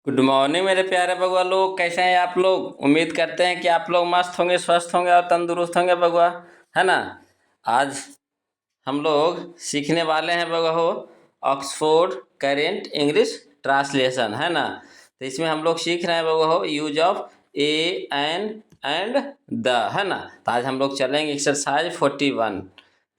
Good morning मेरे प्यारे बगुआ लोग, कैसे हैं आप लोग। उम्मीद करते हैं कि आप लोग मस्त होंगे, स्वस्थ होंगे और तंदुरुस्त होंगे बगुआ, है ना। आज हम लोग सीखने वाले हैं बगुआ हो ऑक्सफोर्ड करेंट इंग्लिश ट्रांसलेशन, है ना। तो इसमें हम लोग सीख रहे हैं बगुआ हो use of a an and the, है ना। तो आज हम लोग चलेंगे एक्सरसाइज 41।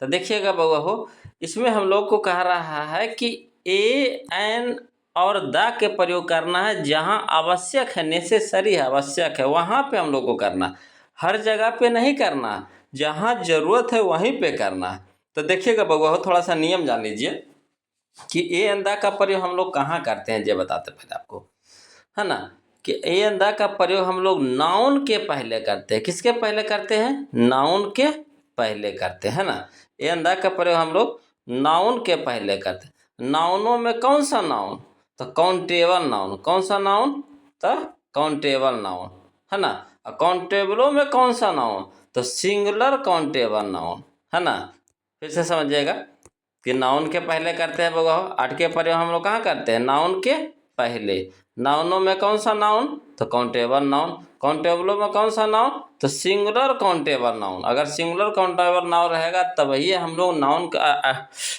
तो देखिएगा बगुआ हो, इसमें हम लोग को कह रहा है कि ए एन और द के प्रयोग करना है जहाँ आवश्यक है, नेसेसरी है, आवश्यक है, वहाँ पे हम लोग को करना। हर जगह पे नहीं करना, जहाँ जरूरत है वहीं पे करना है। तो देखिएगा बउआ हो, थोड़ा सा नियम जान लीजिए कि ए एंड द का प्रयोग हम लोग कहाँ करते हैं, ये बताते पहले आपको, है ना। कि ए एंड द का प्रयोग हम लोग नाउन के पहले करते हैं। किसके पहले करते हैं? नाउन के पहले करते हैं ना। ए एंड द का प्रयोग हम लोग नाउन के पहले करते हैं। नाउनों में कौन सा नाउन? तो काउंटेबल नाउन। कौन सा नाउन? तो काउंटेबल नाउन, है ना। और काउंटेबलों में कौन सा नाउन? तो सिंगुलर काउंटेबल नाउन, है ना। फिर से समझिएगा कि नाउन के पहले करते हैं बगो, आठ के प्रयोग हम लोग कहाँ करते हैं? नाउन के पहले। नाउनों में कौन सा नाउन? तो काउंटेबल नाउन। काउंटेबलों में कौन सा नाउन? तो सिंगुलर काउंटेबल नाउन। अगर सिंगुलर काउंटेबल नाउन रहेगा तभी हम लोग नाउन का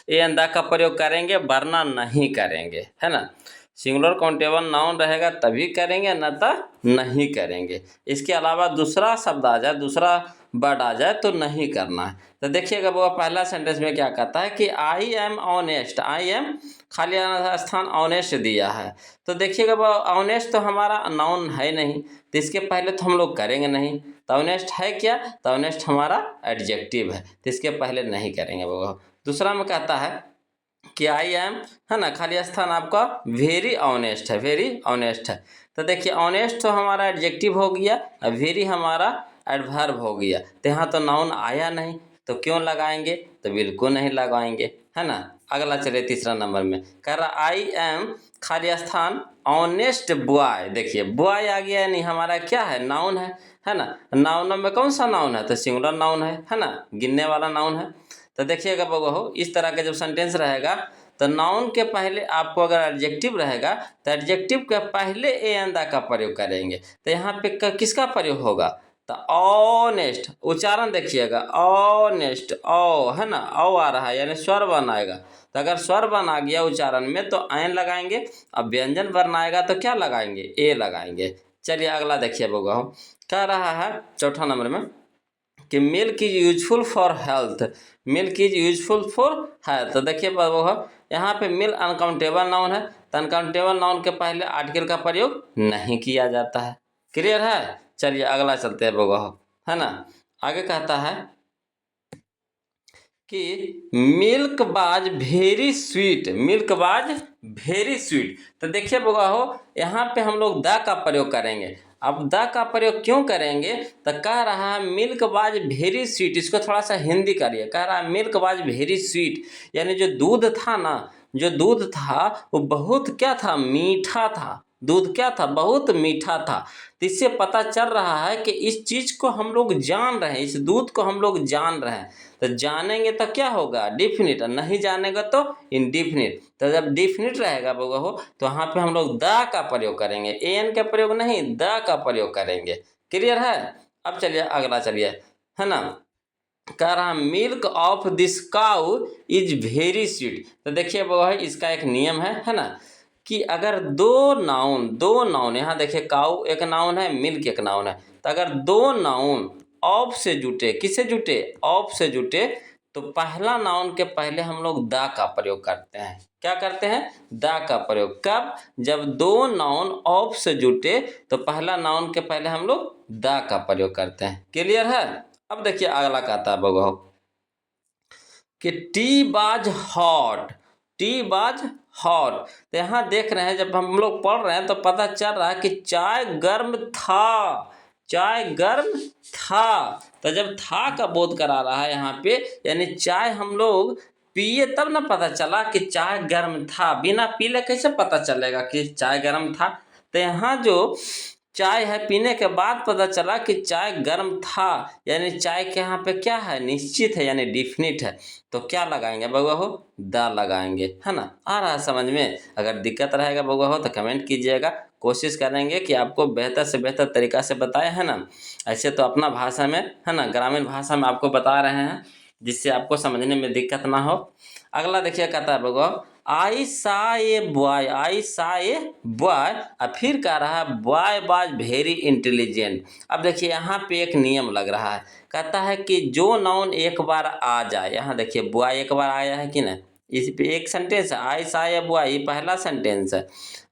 ए एंड द का प्रयोग करेंगे, वरना नहीं करेंगे, है ना। सिंगुलर काउंटेबल नाउन रहेगा तभी करेंगे, न तो नहीं करेंगे। इसके अलावा दूसरा शब्द आ जाए, दूसरा वर्ड आ जाए तो नहीं करना है। तो देखिएगा वो पहला सेंटेंस में क्या कहता है कि I am honest. I am खाली स्थान ऑनेस्ट दिया है। तो देखिएगा वो ऑनेस्ट तो हमारा नाउन है नहीं, तो इसके पहले तो हम लोग करेंगे नहीं। तो ऑनेस्ट है क्या? तो ऑनेस्ट हमारा एडजेक्टिव है, तो इसके पहले नहीं करेंगे वो। दूसरा में कहता है कि आई एम, है ना, खाली स्थान आपका वेरी ऑनेस्ट है, वेरी ऑनेस्ट है। तो देखिए ऑनेस्ट तो हमारा एडजेक्टिव हो गया, और वेरी हमारा एडवर्ब हो गया। तो यहाँ तो नाउन आया नहीं, तो क्यों लगाएंगे? तो बिल्कुल नहीं लगाएंगे, है ना। अगला चलिए तीसरा नंबर में कह रहा आई एम खाली स्थान ऑनेस्ट बॉय। देखिए बॉय आ गया, यानी हमारा क्या है? नाउन है ना। नाउन में कौन सा नाउन है? तो सिंगुलर नाउन है ना, गिनने वाला नाउन है। तो देखिएगा बगो हो, इस तरह का जब सेंटेंस रहेगा तो नाउन के पहले आपको अगर एडजेक्टिव रहेगा तो एडजेक्टिव के पहले ए एंड द का प्रयोग करेंगे। तो यहाँ पे किसका प्रयोग होगा? तो ऑनेस्ट। उच्चारण देखिएगा, ऑनेस्ट, ओ, है ना, ओ आ रहा है, यानी स्वर बन आएगा। तो अगर स्वर बन आ गया उच्चारण में तो ऐन लगाएंगे। अब व्यंजन वर्ण आएगा तो क्या लगाएंगे? ए लगाएंगे। चलिए अगला देखिए बगो हो, कह रहा है चौथा नंबर में कि milk is useful for health. Milk is useful for health. तो देखिए बाबू यहाँ पे मिल अनकाउंटेबल नाउन है, तो अनकाउंटेबल नाउन के पहले आर्टिकल का प्रयोग नहीं किया जाता है। क्लियर है? चलिए अगला चलते हैं बाबू, है ना। आगे कहता है कि मिल्क बाज वेरी स्वीट। मिल्क बाज वेरी स्वीट। तो देखिए बउआ हो, यहाँ पे हम लोग द का प्रयोग करेंगे। अब द का प्रयोग क्यों करेंगे? तो कह रहा है मिल्क बाज वेरी स्वीट। इसको थोड़ा सा हिंदी करिए, कह रहा है मिल्क बाज वेरी स्वीट, यानी जो दूध था ना, जो दूध था वो बहुत क्या था? मीठा था। दूध क्या था? बहुत मीठा था। तो इससे पता चल रहा है कि इस चीज़ को हम लोग जान रहे हैं, इस दूध को हम लोग जान रहे हैं। तो जानेंगे तो क्या होगा? डिफिनिट। नहीं जानेगा तो इनडिफिनिट। तो जब डिफिनिट रहेगा बउआ हो तो वहाँ पे हम लोग द का प्रयोग करेंगे, ए एन का प्रयोग नहीं, द का प्रयोग करेंगे। क्लियर है? अब चलिए अगला चलिए, है ना। कह रहा milk of this cow is very sweet. तो देखिए बउआ इसका एक नियम है ना, कि अगर दो नाउन यहाँ देखिए, काउ एक नाउन है, मिल्क एक नाउन है। तो अगर दो नाउन ऑफ से जुटे, किससे जुटे? ऑफ से जुटे, तो पहला नाउन के पहले हम लोग द का प्रयोग करते हैं। क्या करते हैं? द का प्रयोग। कब? जब दो नाउन ऑफ से जुटे तो पहला नाउन के पहले हम लोग द का प्रयोग करते हैं। क्लियर है? अब देखिए अगला कहता है बगो कि टी बाज हॉट। टी बाज हॉट। तो यहाँ देख रहे हैं, जब हम लोग पढ़ रहे हैं तो पता चल रहा है कि चाय गर्म था। चाय गर्म था। तो जब था का बोध करा रहा है यहाँ पे, यानी चाय हम लोग पिए तब ना पता चला कि चाय गर्म था। बिना पीले कैसे पता चलेगा कि चाय गर्म था? तो यहाँ जो चाय है पीने के बाद पता चला कि चाय गर्म था, यानी चाय के यहाँ पे क्या है? निश्चित है, यानी डिफिनिट है। तो क्या लगाएंगे बउआ हो? द लगाएंगे, है ना। आ रहा है समझ में? अगर दिक्कत रहेगा बउआ हो तो कमेंट कीजिएगा, कोशिश करेंगे कि आपको बेहतर से बेहतर तरीका से बताए, है ना। ऐसे तो अपना भाषा में, है ना, ग्रामीण भाषा में आपको बता रहे हैं, जिससे आपको समझने में दिक्कत ना हो। अगला देखिए, कहता है बगो, आई सा ए बॉय, आई सा ए बॉय, और फिर कह रहा है बॉय वाज वेरी इंटेलिजेंट। अब देखिए यहाँ पे एक नियम लग रहा है, कहता है कि जो नाउन एक बार आ जाए, यहाँ देखिए बॉय एक बार आया है कि नहीं, इस पे एक सेंटेंस है, आई सा ए बॉय, ये पहला सेंटेंस है।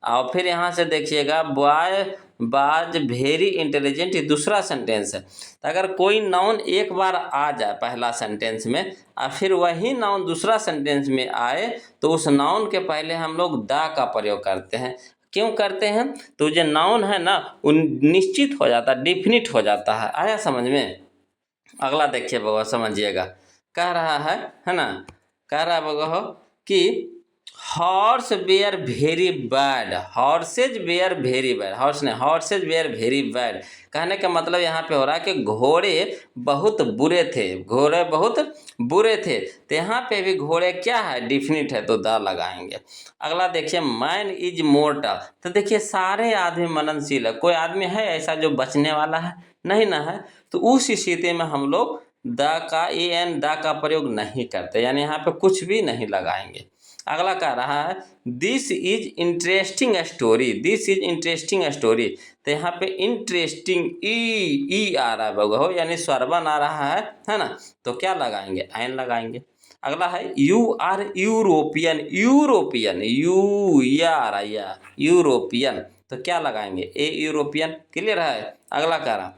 और फिर यहाँ से देखिएगा बॉय बाज वेरी इंटेलिजेंट, ये दूसरा सेंटेंस है। तो अगर कोई नाउन एक बार आ जाए पहला सेंटेंस में और फिर वही नाउन दूसरा सेंटेंस में आए, तो उस नाउन के पहले हम लोग द का प्रयोग करते हैं। क्यों करते हैं? तो जो नाउन है ना वो निश्चित हो जाता है, डिफिनिट हो जाता है। आया समझ में? अगला देखिए बगो, समझिएगा, कह रहा है ना, कह रहा है बगो कि horse were very bad, horses were very bad, horses were very bad. कहने का मतलब यहाँ पे हो रहा है कि घोड़े बहुत बुरे थे, घोड़े बहुत बुरे थे। तो यहाँ पे भी घोड़े क्या है, डिफिनिट है, तो द लगाएंगे। अगला देखिए, मैन इज मोर्टल। तो देखिए सारे आदमी मननशील है, कोई आदमी है ऐसा जो बचने वाला है? नहीं ना है। तो उस स्थिति में हम लोग द का द का प्रयोग नहीं करते, यानी यहाँ पे कुछ भी नहीं लगाएंगे। अगला कह रहा है this is interesting story, this is interesting story. तो यहाँ पे इंटरेस्टिंग ई आ रहा है बगो, यानी स्वरवन आ रहा है ना। तो क्या लगाएंगे? एन लगाएंगे। अगला है you are European, European, you या आ रहा है यूरोपियन, तो क्या लगाएंगे? ए यूरोपियन। क्लियर है? अगला कह रहा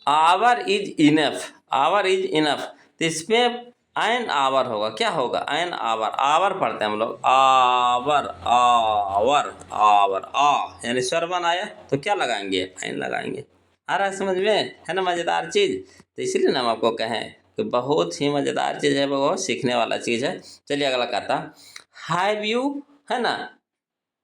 our is enough, our is enough. तो इसमें एन आवर होगा, क्या होगा? एन आवर, आवर पढ़ते हैं हम लोग, आवर आवर आवर आ, यानी स्वर आया, तो क्या लगाएंगे? एन लगाएंगे। आ रहा है समझ में? है ना मज़ेदार चीज़। तो इसीलिए ना हम आपको कहें कि बहुत ही मज़ेदार चीज़ है, बहुत सीखने वाला चीज़ है। चलिए अगला कहता हैव यू, है ना,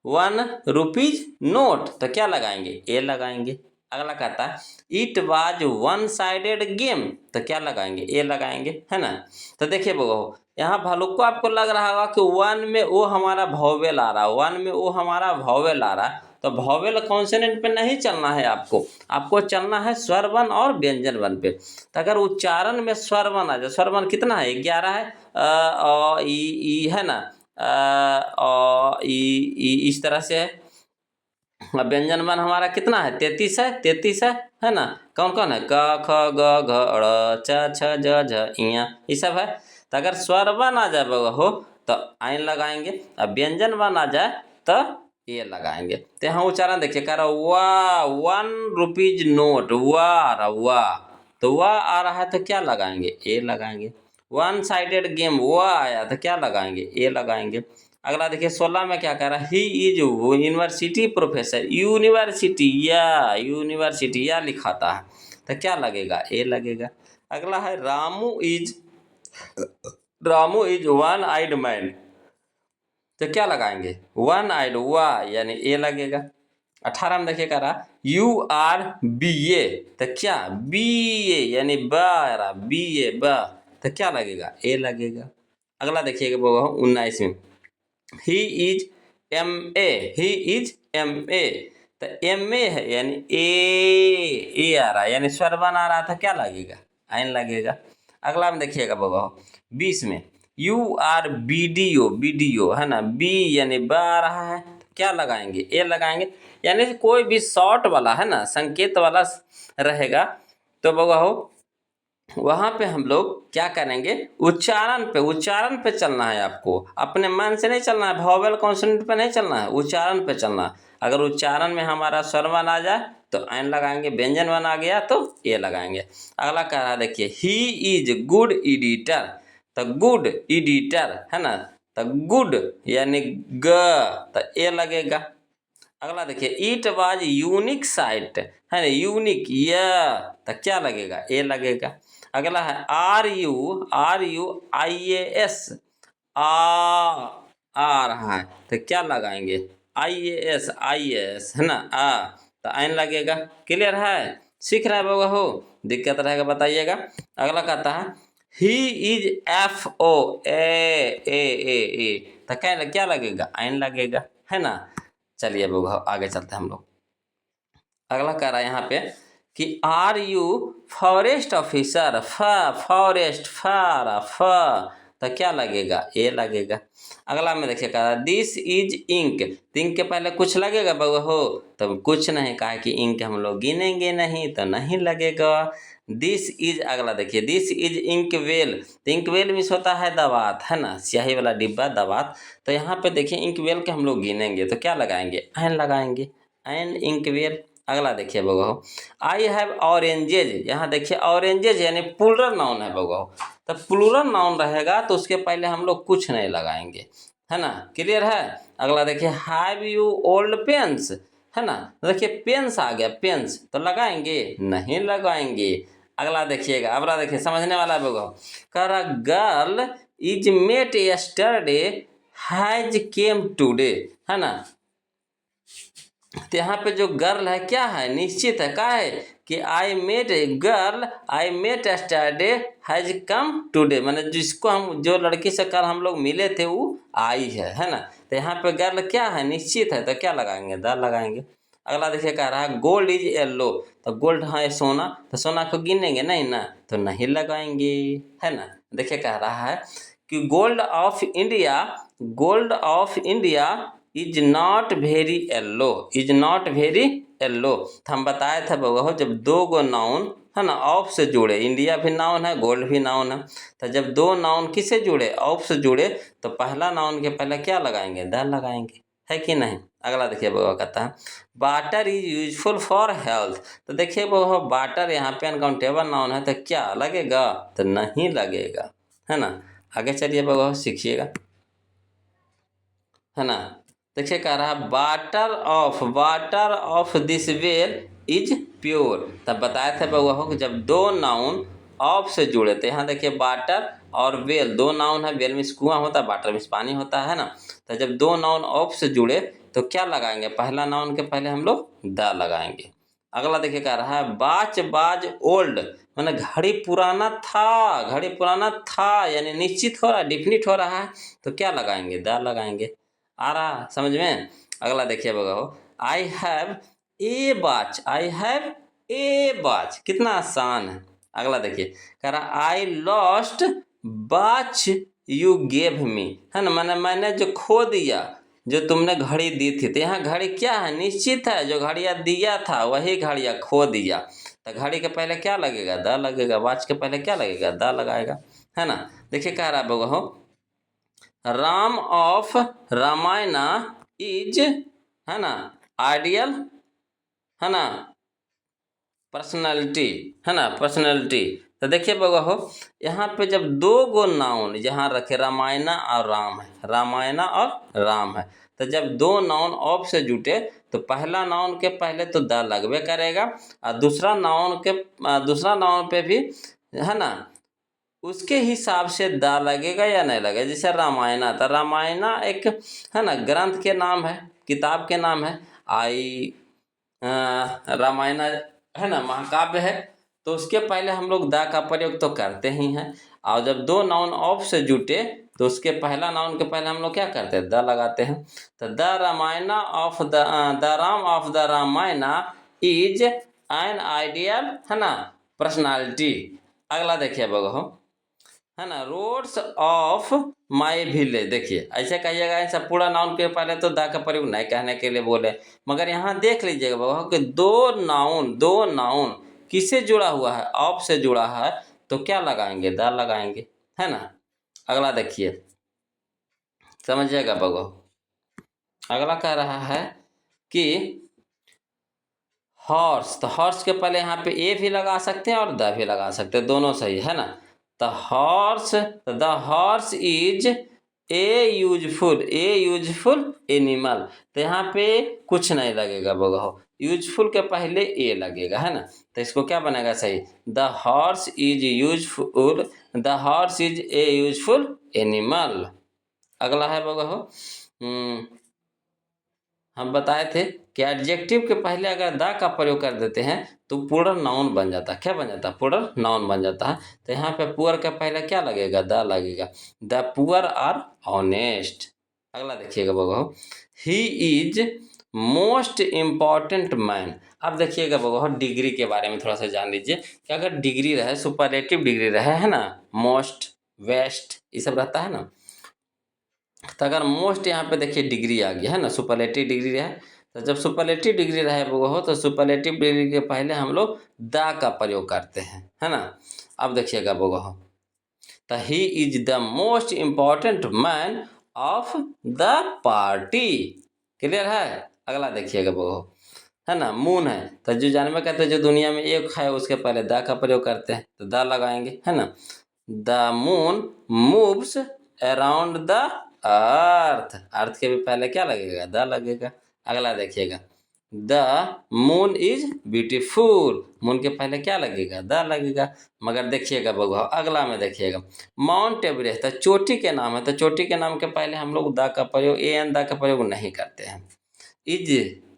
1 रुपीज नोट, तो क्या लगाएंगे? ए लगाएंगे। अगला कहता है it was one sided game, तो क्या लगाएंगे? ए लगाएंगे, है ना। तो देखिए वो यहाँ भालुक को आपको लग रहा होगा कि वन में वो हमारा वॉवेल आ रहा है, वन में वो हमारा वॉवेल आ रहा है। तो वॉवेल कॉन्सोनेंट पे नहीं चलना है आपको, आपको चलना है स्वर वन और व्यंजन वन पे। तो अगर उच्चारण में स्वर वन आ जाए, स्वर वन कितना है? 11 है, ई है ना, इस तरह से है। अब व्यंजन वन हमारा कितना है? 33 है, 33 है ना। कौन कौन है? क ख ग घ ड़ च छ ज झ इया, ये सब है। तो अगर स्वर वन आ जाए हो तो आइन लगाएंगे, अब व्यंजन वन आ जाए तो ये लगाएंगे। तो यहाँ उच्चारण देखिए, कह रहा वाह 1 रुपीज नोट, वाह आ रहा, वाह, तो वाह आ रहा है तो क्या लगाएंगे? ए लगाएंगे। वन साइडेड गेम, वाह आया तो क्या लगाएंगे? ए लगाएंगे। अगला देखिए 16 में क्या कह रहा है, he is university professor, university या लिखाता है, तो क्या लगेगा? ए लगेगा। अगला है Ramu is one eyed man, तो क्या लगाएंगे? वन आइड, वाह, यानी ए लगेगा। 18 में देखिए कह रहा यू आर बी ए, तो क्या? बी ए यानी बी ए, तो क्या लगेगा? ए लगेगा। अगला देखिएगा 19 में he is M A, he is M A, तो एम ए है यानी ए आ रहा है, यानी स्वर वन आ रहा था, क्या लगेगा? आइन लगेगा। अगला में देखिएगा बाबा 20 में यू आर वीडियो है ना, बी यानी ब आ रहा है, तो क्या लगाएंगे? ए लगाएंगे। यानी कोई भी शॉर्ट वाला है ना, संकेत वाला रहेगा, तो बाबा वहाँ पे हम लोग क्या करेंगे? उच्चारण पे चलना है आपको, अपने मन से नहीं चलना है, वॉवेल कॉन्सोनेंट पे नहीं चलना है, उच्चारण पे चलना है। अगर उच्चारण में हमारा स्वर वन आ जाए तो एन लगाएंगे, व्यंजन वन आ गया तो ए लगाएंगे। अगला कह रहा है देखिए ही इज गुड एडिटर, तो गुड एडिटर है ना, तो गुड यानी ग, तो ए लगेगा। अगला देखिए इट वाज यूनिक साइट, है ना, यूनिक या, तो क्या लगेगा? ए लगेगा। अगला है are you I A S, आ रहा है, तो क्या लगाएंगे? आई ए एस है ना, तो आइन लगेगा। क्लियर है? सीख रहा है बाबा हो, दिक्कत रहेगा बताइएगा। अगला कहता है ही इज एफ ओ ए, तो क्या लगेगा? आइन लगेगा, है ना। चलिए बगुआ आगे चलते हैं हम लोग। अगला कह रहा है यहाँ पे कि are you forest officer, forest फ तो क्या लगेगा, ए लगेगा। अगला में देखिए कह रहा है दिस इज इंक, तो इंक के पहले कुछ लगेगा बगुआ हो, तब कुछ नहीं, कहा कि इंक हम लोग गिनेंगे नहीं तो नहीं लगेगा। दिस इज, अगला देखिए दिस इज इंक वेल, तो इंक वेल मिस होता है दवात, है ना, स्याही वाला डिब्बा दवात। तो यहाँ पे देखिए इंक वेल के हम लोग गिनेंगे तो क्या लगाएंगे, एन लगाएंगे, एन इंक वेल। अगला देखिए बगुआ, आई हैव ऑरेंजेज, यहाँ देखिए ऑरेंजेज यानी प्लूरल नाउन है बगुआ, तो प्लूरल नाउन रहेगा तो उसके पहले हम लोग कुछ नहीं लगाएंगे, है ना, क्लियर है। अगला देखिए हैव यू ओल्ड पेन्स, है ना, देखिए पेन्स आ गया, पेन्स तो लगाएंगे नहीं लगाएंगे। अगला देखिएगा, अगला देखिए समझने वाला है बगुआ, कह रहा girl is met yesterday has came today, है ना, तो यहाँ पे जो गर्ल है क्या है, निश्चित है, क्या है कि I met girl, I met yesterday has come today, मैंने जिसको हम, जो लड़की से कल हम लोग मिले थे वो आई है ना। तो यहाँ पे गर्ल क्या है, निश्चित है, तो क्या लगाएंगे, द लगाएंगे। अगला देखिए कह रहा है गोल्ड इज येलो, तो गोल्ड है सोना, तो सोना को गिनेंगे नहीं ना, तो नहीं लगाएंगे, है ना। देखिए कह रहा है कि gold of India, gold of India is not very yellow, is not very yellow. तो हम बताए थे बगुआ जब दो गो नाउन है ना ऑफ से जुड़े, इंडिया भी नाउन है गोल्ड भी नाउन है, तो जब दो नाउन किससे जुड़े, ऑफ से जुड़े, तो पहला नाउन के पहले क्या लगाएंगे, द लगाएंगे, है कि नहीं। अगला देखिए बगुआ कहता है water is useful for health, तो देखिए बगुआ वाटर यहाँ पे अनकाउंटेबल नाउन है, तो क्या लगेगा, तो नहीं लगेगा, है ना। आगे चलिए बगुआ सीखिएगा, है ना। देखिए कह रहा है water of this well is pure, तब बताए थे बउआ हो कि जब दो नाउन ऑफ से जुड़े थे, यहाँ देखिए वाटर और वेल दो नाउन है, वेल मीन्स कुआं होता है, वाटर मीन्स पानी होता है ना। तो जब दो नाउन ऑफ से जुड़े तो क्या लगाएंगे, पहला नाउन के पहले हम लोग द लगाएंगे। अगला देखिए कह रहा है बाज ओल्ड, मैंने घड़ी पुराना था, घड़ी पुराना था यानी निश्चित हो रहा है, डिफिनिट हो रहा है, तो क्या लगाएंगे, द लगाएंगे। आ रहा समझ में। अगला देखिए बगाओ I have a watch, I have a watch, कितना आसान है। अगला देखिए कह रहा I lost watch you gave me, है ना, मैंने जो खो दिया, जो तुमने घड़ी दी थी, तो यहाँ घड़ी क्या है, निश्चित है, जो घड़िया दिया था वही घड़िया खो दिया, तो घड़ी के पहले क्या लगेगा, द लगेगा, वॉच के पहले क्या लगेगा, द लगाएगा, है ना। देखिए कह रहा बगाओ राम ऑफ रामायणा इज, है ना, आइडियल, है ना, पर्सनैलिटी, है ना, पर्सनैलिटी। तो देखिए बगुआ हो यहाँ पे जब दो गो नाउन यहाँ रखे, रामायणा और राम है, रामायणा और राम है, तो जब दो नाउन ऑफ से जुटे तो पहला नाउन के पहले तो द लगबे करेगा, और दूसरा नाउन पे भी, है ना, उसके हिसाब से द लगेगा या नहीं लगेगा। जैसे रामायणा, तो रामायणा एक, है ना, ग्रंथ के नाम है, किताब के नाम है, आई रामायणा, है ना, महाकाव्य है, तो उसके पहले हम लोग द का प्रयोग तो करते ही हैं। और जब दो नाउन ऑफ से जुटे तो उसके पहला नाउन के पहले हम लोग क्या करते हैं, द लगाते हैं। तो the Ramayana of the Ram of the Ramayana is an ideal, है ना, पर्सनालिटी। अगला देखिए बगो, है ना, रोड्स ऑफ माई विलेज, देखिए ऐसे कहिएगा, ऐसा पूरा नाउन के पहले तो द का प्रयोग नहीं कहने के लिए बोले, मगर यहाँ देख लीजिएगा बाबा कि दो नाउन किससे जुड़ा हुआ है, ऑफ से जुड़ा है, तो क्या लगाएंगे, द लगाएंगे, है ना। अगला देखिए समझिएगा बाबा, अगला कह रहा है कि हॉर्स, तो हॉर्स के पहले यहाँ पे ए भी लगा सकते हैं और द भी लगा सकते हैं, दोनों सही है ना। The horse is a useful animal, तो यहाँ पे कुछ नहीं लगेगा बगहो, यूजफुल के पहले ए लगेगा, है ना, तो इसको क्या बनेगा सही, the horse is a useful animal. अगला है बगहो हम बताए थे कि एडजेक्टिव के पहले अगर द का प्रयोग कर देते हैं तो प्लूरल नाउन बन जाता है, क्या बन जाता है, प्लूरल नाउन बन जाता है। तो यहाँ पे पुअर के पहले क्या लगेगा, द लगेगा, द पुअर आर ऑनेस्ट। अगला देखिएगा बगो he is most important man. अब देखिएगा बहुत डिग्री के बारे में थोड़ा सा जान लीजिए कि अगर डिग्री रहे, सुपरलेटिव डिग्री रहे, है ना, मोस्ट, वेस्ट, ये सब रहता है ना, तो अगर मोस्ट यहाँ पे देखिए डिग्री आ गया है ना, सुपरलेटिव डिग्री रहे, तो जब सुपरलेटिव डिग्री रहे वो हो तो सुपरलेटिव डिग्री के पहले हम लोग द का प्रयोग करते हैं, है ना। अब देखिएगा वो हो, तो he is the most important man of the party. Clear है। अगला देखिएगा वो हो, है ना, मून है, तो जो जानवर कहते हैं जो दुनिया में एक है उसके पहले द का प्रयोग करते हैं, तो द लगाएंगे, है ना। The moon moves around the earth, earth के भी पहले क्या लगेगा, द लगेगा। अगला देखिएगा, the moon is beautiful, moon के पहले क्या लगेगा, द लगेगा। मगर देखिएगा बगुआ, अगला में देखिएगा, माउंट एवरेस्ट, तो चोटी के नाम है, तो चोटी के नाम के पहले हम लोग द का प्रयोग, ए एन द का प्रयोग नहीं करते हैं। इज,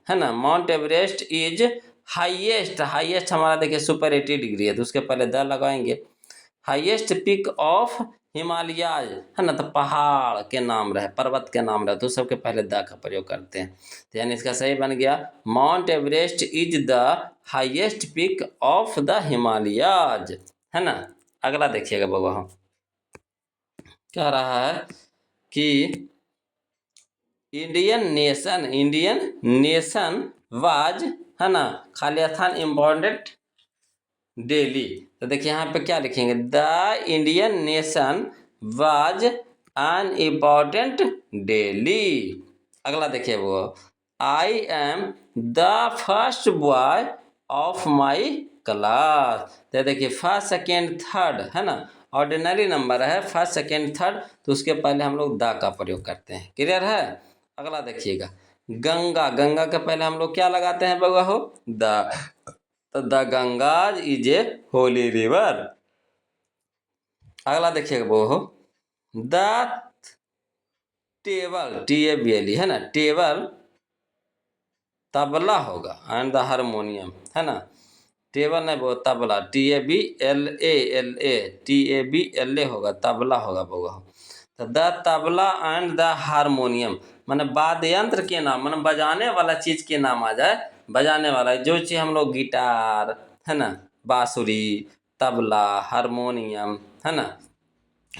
है ना, mount Everest is highest, highest हमारा देखिए सुपर 80 डिग्री है, तो उसके पहले द लगाएंगे। हाईएस्ट पीक ऑफ हिमालयाज, है ना, तो पहाड़ के नाम रहे, पर्वत के नाम रहे, तो सबके पहले द का प्रयोग करते हैं, तो यानी इसका सही बन गया, mount Everest is the highest peak of the Himalayas, है ना। अगला देखिएगा बाबा, कह रहा है कि इंडियन नेशन वाज, है ना, खालिस्तान इम्पोर्टेंट डेली, तो देखिए यहाँ पे क्या लिखेंगे, the Indian nation was an important daily. अगला देखिए वो, I am the first boy of my class, तो देखिए फर्स्ट सेकेंड थर्ड, है ना, ऑर्डिनरी नंबर है, फर्स्ट सेकेंड थर्ड, तो उसके पहले हम लोग द का प्रयोग करते हैं। क्लियर है। अगला देखिएगा, गंगा, गंगा के पहले हम लोग क्या लगाते हैं बगुआ हो, द, तो the Ganges is a holy river. अगला देखिएगा वो हो, द टेबल, TABLE, है ना, टेबल तबला होगा, एंड द हारमोनियम, है ना, टेबल नहीं वो तबला, TABLA होगा, तबला होगा वो। तो the tabla and the harmonium, माने वाद्य यंत्र के नाम, माने बजाने वाला चीज के नाम आ जाए, बजाने वाला जो चीज हम लोग गिटार, है ना, बांसुरी, तबला, हारमोनियम, है ना,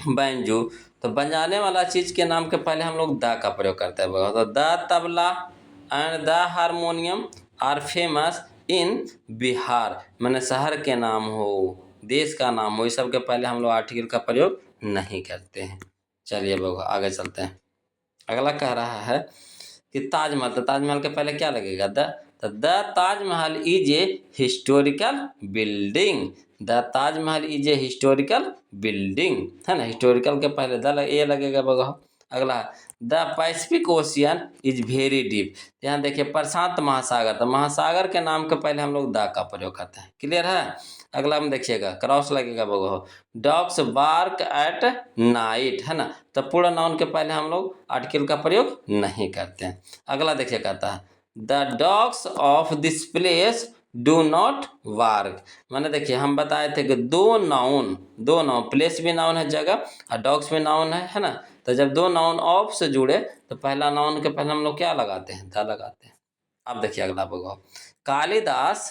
बैंजो, तो बजाने वाला चीज के नाम के पहले हम लोग द का प्रयोग करते हैं। तो the tabla and the harmonium are famous in Bihar, मैंने शहर के नाम हो, देश का नाम हो, इस सब के पहले हम लोग आर्टिकल का प्रयोग नहीं करते हैं। चलिए बाबू आगे चलते हैं। अगला कह रहा है कि ताजमहल, तो ताजमहल के पहले क्या लगेगा, the Taj Mahal is a historical building, the Taj Mahal is a historical building, है ना, हिस्टोरिकल के पहले ए लगेगा बगह। अगला, the Pacific ocean is very deep, यहाँ देखिए प्रशांत महासागर, तो महासागर के नाम के पहले हम लोग द का प्रयोग करते हैं। क्लियर है। अगला में देखिएगा क्रॉस लगेगा बगह, डॉग्स बार्क एट नाइट, है ना, तो पूर्ण नाउन के पहले हम लोग आर्टिकल का प्रयोग नहीं करते हैं। अगला देखिए कहता है, the dogs of this place do not वार्क, मैंने देखिए हम बताए थे कि दो नाउन, प्लेस भी नाउन है जगह और डॉग्स भी नाउन है ना, तो जब दो नाउन ऑफ से जुड़े तो पहला नाउन के पहले हम लोग क्या लगाते हैं, द लगाते हैं। अब देखिए अगला बगो, Kalidas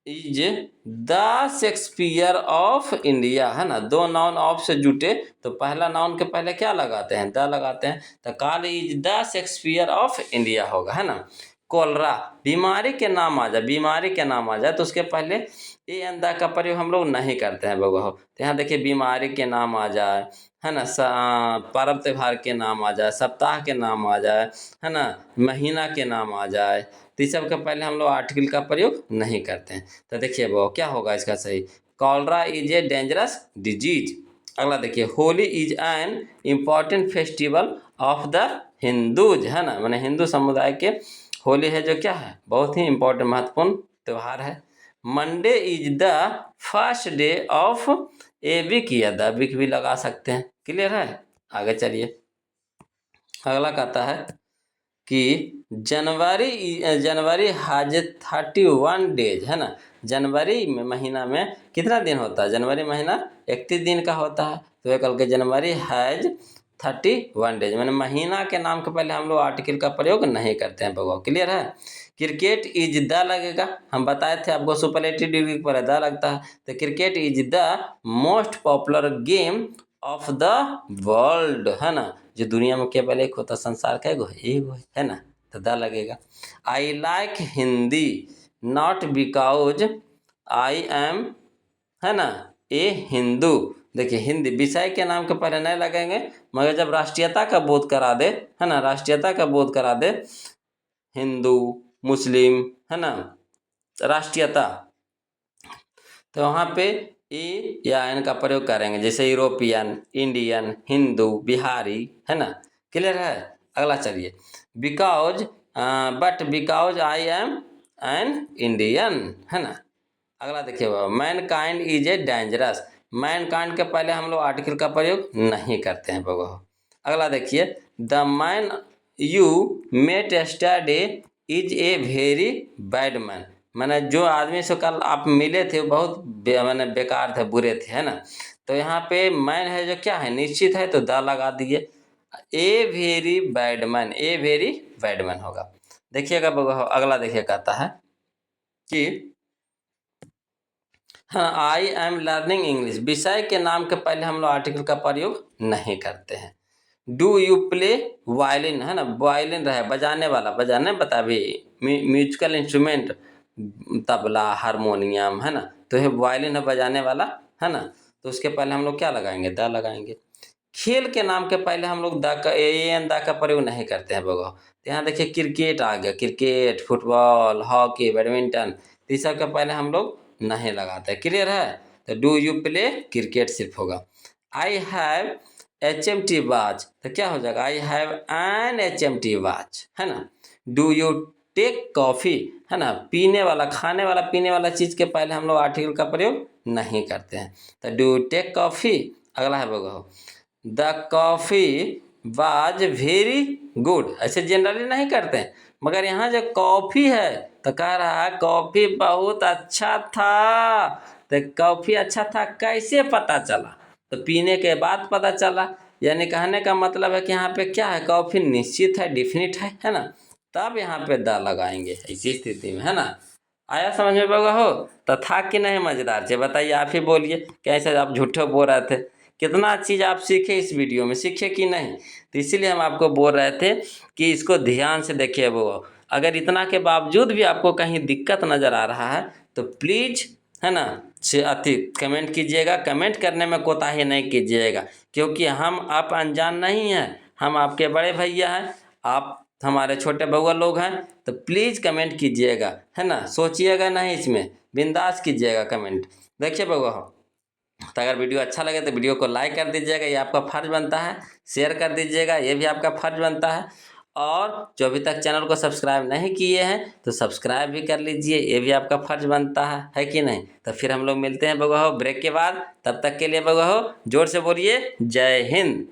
is the Shakespeare of India, है ना, दो नाउन ऑफ से जुटे तो पहला नाउन के पहले क्या लगाते हैं, द लगाते हैं, तो काल is the Shakespeare of India होगा, है ना। कोलरा, बीमारी के नाम आ जाए, बीमारी के नाम आ जाए तो उसके पहले ए एन द का प्रयोग हम लोग नहीं करते हैं बगो। तो यहाँ देखिए बीमारी के नाम आ जाए, है ना, पर्व त्योहार के नाम आ जाए, सप्ताह के नाम आ जाए, है ना, महीना के नाम आ जाए, तो इस सब के पहले हम लोग आर्टिकल का प्रयोग नहीं करते हैं। तो देखिए वो क्या होगा इसका सही, cholera is a dangerous disease. अगला देखिए, Holi is an important festival of the Hindus, है ना, मैंने हिंदू समुदाय के होली है जो क्या है, बहुत ही इम्पोर्टेंट महत्वपूर्ण त्यौहार है। Monday is the first day of a week, या द वीक भी लगा सकते हैं। क्लियर है। आगे चलिए, अगला कहता है कि जनवरी हैज 31 डेज, है ना, जनवरी में महीना में कितना दिन होता है, जनवरी महीना 31 दिन का होता है, तो ये कल के जनवरी हैज 31 डेज, मैंने महीना के नाम के पहले हम लोग आर्टिकल का प्रयोग नहीं करते हैं बगवा। क्लियर है। क्रिकेट इज द लगेगा, हम बताए थे आपको सुपरलेटिव डिग्री पर द लगता है, तो cricket is the most popular game of the world, है ना। जो दुनिया में केवल एक होता, संसार का एगो है ना, तो द लगेगा। I like Hindi not because I am, है ना, ए हिंदू। देखिए हिंदी विषय के नाम के पहले नहीं लगेंगे, मगर जब राष्ट्रीयता का बोध करा दे, है ना, राष्ट्रीयता का बोध करा दे, हिंदू मुस्लिम, है ना, राष्ट्रीयता, तो वहाँ पे ई या एन का प्रयोग करेंगे, जैसे यूरोपियन, इंडियन, हिंदू, बिहारी, है ना। क्लियर है। अगला चलिए, because but because I am an Indian, है ना। अगला देखिए, man kind is a dangerous, man kind के पहले हम लोग आर्टिकल का प्रयोग नहीं करते हैं बगो। अगला देखिए, the man you met yesterday is a very bad man, मैंने जो आदमी से कल आप मिले थे वो बहुत मैंने बेकार थे, बुरे थे, है ना। तो यहाँ पे मैन है जो क्या है, निश्चित है, तो द लगा दिए। ए वेरी बैड मैन, ए वेरी बैड मैन होगा। देखिएगा अगला देखिए, कहता है कि हाँ, आई एम लर्निंग इंग्लिश, विषय के नाम के पहले हम लोग आर्टिकल का प्रयोग नहीं करते हैं। डू यू प्ले वायलिन, है ना, वायलिन रहे बजाने वाला, बजाने बता भी म्यूजिकल इंस्ट्रूमेंट, तबला, हारमोनियम, है ना, तो ये वायलिन है बजाने वाला, है ना, तो उसके पहले हम लोग क्या लगाएंगे, द लगाएंगे। खेल के नाम के पहले हम लोग द का एन द का प्रयोग नहीं करते हैं बगो। तो यहाँ देखिए क्रिकेट आ गया, क्रिकेट, फुटबॉल, हॉकी, बैडमिंटन, तो इस सब के पहले हम लोग नहीं लगाते। क्लियर है। तो डू यू प्ले क्रिकेट सिर्फ होगा। आई हैव HMT वॉच, तो क्या हो जाएगा, I have an HMT watch, है ना। डू यू टेक कॉफ़ी, है ना, पीने वाला, खाने वाला, पीने वाला चीज़ के पहले हम लोग आर्टिकल का प्रयोग नहीं करते हैं। तो डू यू टेक कॉफ़ी। अगला है बगो, the coffee was very good, ऐसे जनरली नहीं करते हैं, मगर यहाँ जो कॉफ़ी है तो कह रहा है कॉफ़ी बहुत अच्छा था। तो कॉफ़ी अच्छा था कैसे पता चला, तो पीने के बाद पता चला, यानी कहने का मतलब है कि यहाँ पे क्या है, कॉफ़ी निश्चित है, डिफिनिट है ना, तब यहाँ पे द लगाएंगे ऐसी स्थिति में, है ना। आया समझ में बगा हो। तो था कि नहीं मज़ेदार से बताइए, आप ही बोलिए, कैसे आप झूठे बोल रहे थे, कितना चीज़ आप सीखे इस वीडियो में, सीखे कि नहीं। तो इसीलिए हम आपको बोल रहे थे कि इसको ध्यान से देखिए। वो अगर इतना के बावजूद भी आपको कहीं दिक्कत नज़र आ रहा है तो प्लीज़, है ना, से अति कमेंट कीजिएगा। कमेंट करने में कोताही नहीं कीजिएगा, क्योंकि हम आप अनजान नहीं हैं, हम आपके बड़े भैया हैं, आप हमारे छोटे बउआ लोग हैं। तो प्लीज़ कमेंट कीजिएगा, है ना, सोचिएगा नहीं, इसमें बिंदास कीजिएगा कमेंट। देखिए बउआ, तो अगर वीडियो अच्छा लगे तो वीडियो को लाइक कर दीजिएगा, ये आपका फ़र्ज़ बनता है। शेयर कर दीजिएगा, ये भी आपका फ़र्ज़ बनता है। और जो अभी तक चैनल को सब्सक्राइब नहीं किए हैं तो सब्सक्राइब भी कर लीजिए, ये भी आपका फ़र्ज़ बनता है कि नहीं। तो फिर हम लोग मिलते हैं बगुआ ब्रेक के बाद, तब तक के लिए बगुआ जोर से बोलिए जय हिंद।